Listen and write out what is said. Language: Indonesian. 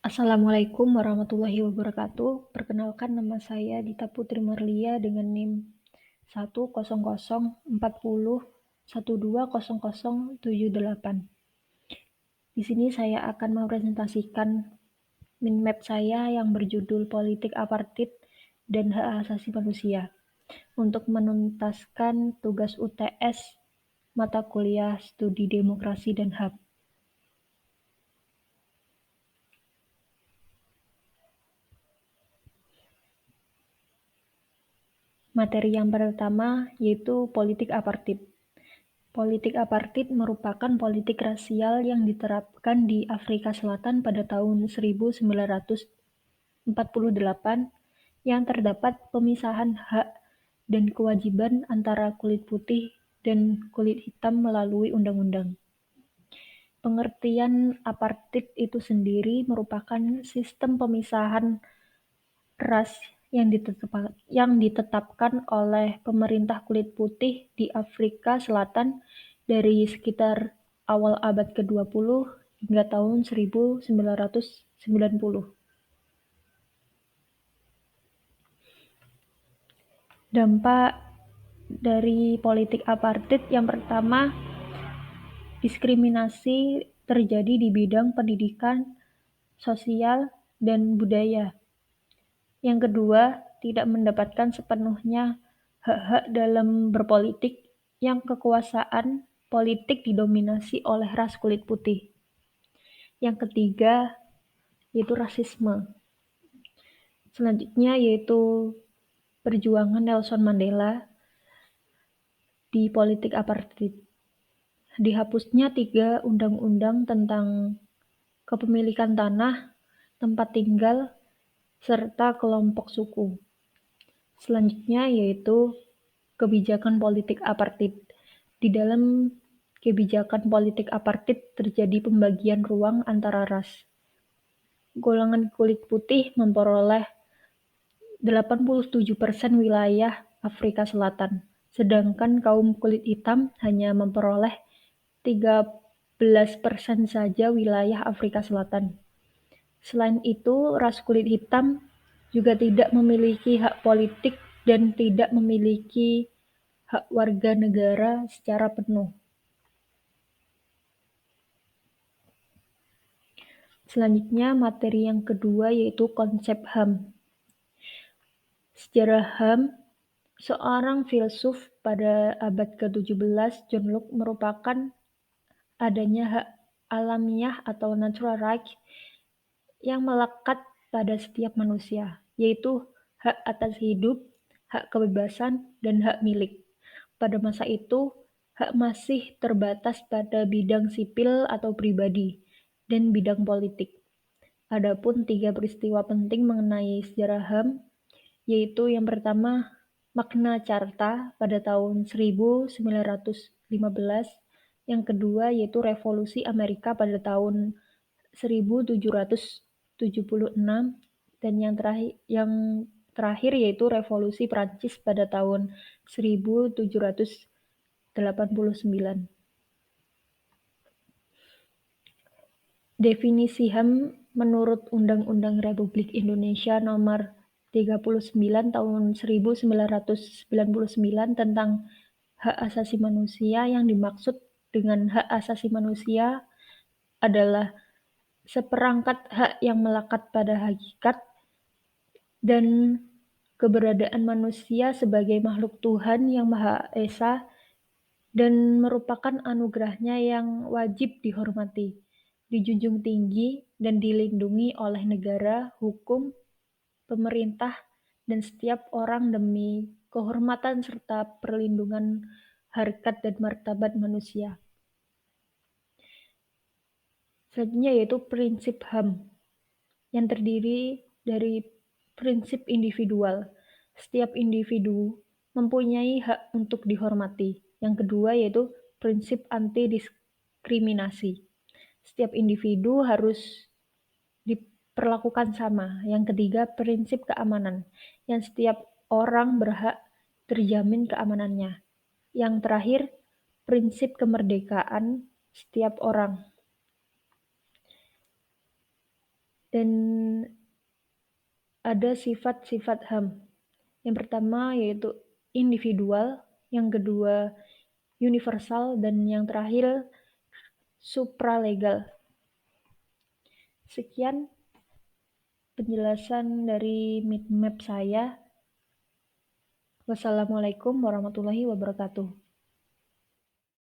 Assalamualaikum warahmatullahi wabarakatuh. Perkenalkan nama saya Dita Putri Marlia dengan NIM 1004040120078. Di sini saya akan mempresentasikan minmap saya yang berjudul Politik Apartheid dan Hak Asasi Manusia untuk menuntaskan tugas UTS mata kuliah Studi Demokrasi dan HAM. Materi yang pertama yaitu politik apartheid. Politik apartheid merupakan politik rasial yang diterapkan di Afrika Selatan pada tahun 1948 yang terdapat pemisahan hak dan kewajiban antara kulit putih dan kulit hitam melalui undang-undang. Pengertian apartheid itu sendiri merupakan sistem pemisahan ras yang ditetapkan oleh pemerintah kulit putih di Afrika Selatan dari sekitar awal abad ke-20 hingga tahun 1990. Dampak dari politik apartheid yang pertama, diskriminasi terjadi di bidang pendidikan, sosial, dan budaya. Yang kedua, tidak mendapatkan sepenuhnya hak-hak dalam berpolitik yang kekuasaan politik didominasi oleh ras kulit putih. Yang ketiga, yaitu rasisme. Selanjutnya yaitu perjuangan Nelson Mandela di politik apartheid. Dihapusnya 3 undang-undang tentang kepemilikan tanah, tempat tinggal, serta kelompok suku. Selanjutnya yaitu kebijakan politik apartheid. Di dalam kebijakan politik apartheid terjadi pembagian ruang antara ras. Golongan kulit putih memperoleh 87% wilayah Afrika Selatan, sedangkan kaum kulit hitam hanya memperoleh 13% saja wilayah Afrika Selatan. Selain itu, ras kulit hitam juga tidak memiliki hak politik dan tidak memiliki hak warga negara secara penuh. Selanjutnya, materi yang kedua yaitu konsep HAM. Sejarah HAM, seorang filsuf pada abad ke-17, John Locke, merupakan adanya hak alamiah atau natural right yang melekat pada setiap manusia, yaitu hak atas hidup, hak kebebasan, dan hak milik. Pada masa itu, hak masih terbatas pada bidang sipil atau pribadi dan bidang politik. Adapun 3 peristiwa penting mengenai sejarah HAM, yaitu yang pertama, Magna Carta pada tahun 1915, yang kedua yaitu Revolusi Amerika pada tahun 1776, dan yang terakhir yaitu Revolusi Prancis pada tahun 1789. Definisi HAM menurut Undang-Undang Republik Indonesia Nomor 39 Tahun 1999 tentang hak asasi manusia, yang dimaksud dengan hak asasi manusia adalah seperangkat hak yang melekat pada hakikat dan keberadaan manusia sebagai makhluk Tuhan yang Maha Esa dan merupakan anugerahnya yang wajib dihormati, dijunjung tinggi, dan dilindungi oleh negara, hukum, pemerintah, dan setiap orang demi kehormatan serta perlindungan harkat dan martabat manusia. Selanjutnya yaitu prinsip HAM, yang terdiri dari prinsip individual. Setiap individu mempunyai hak untuk dihormati. Yang kedua yaitu prinsip anti-diskriminasi. Setiap individu harus diperlakukan sama. Yang ketiga, prinsip keamanan, yang setiap orang berhak terjamin keamanannya. Yang terakhir, prinsip kemerdekaan setiap orang. dan ada sifat-sifat HAM. Yang pertama yaitu individual, yang kedua universal, dan yang terakhir supralegal. Sekian penjelasan dari map saya. Wassalamualaikum warahmatullahi wabarakatuh.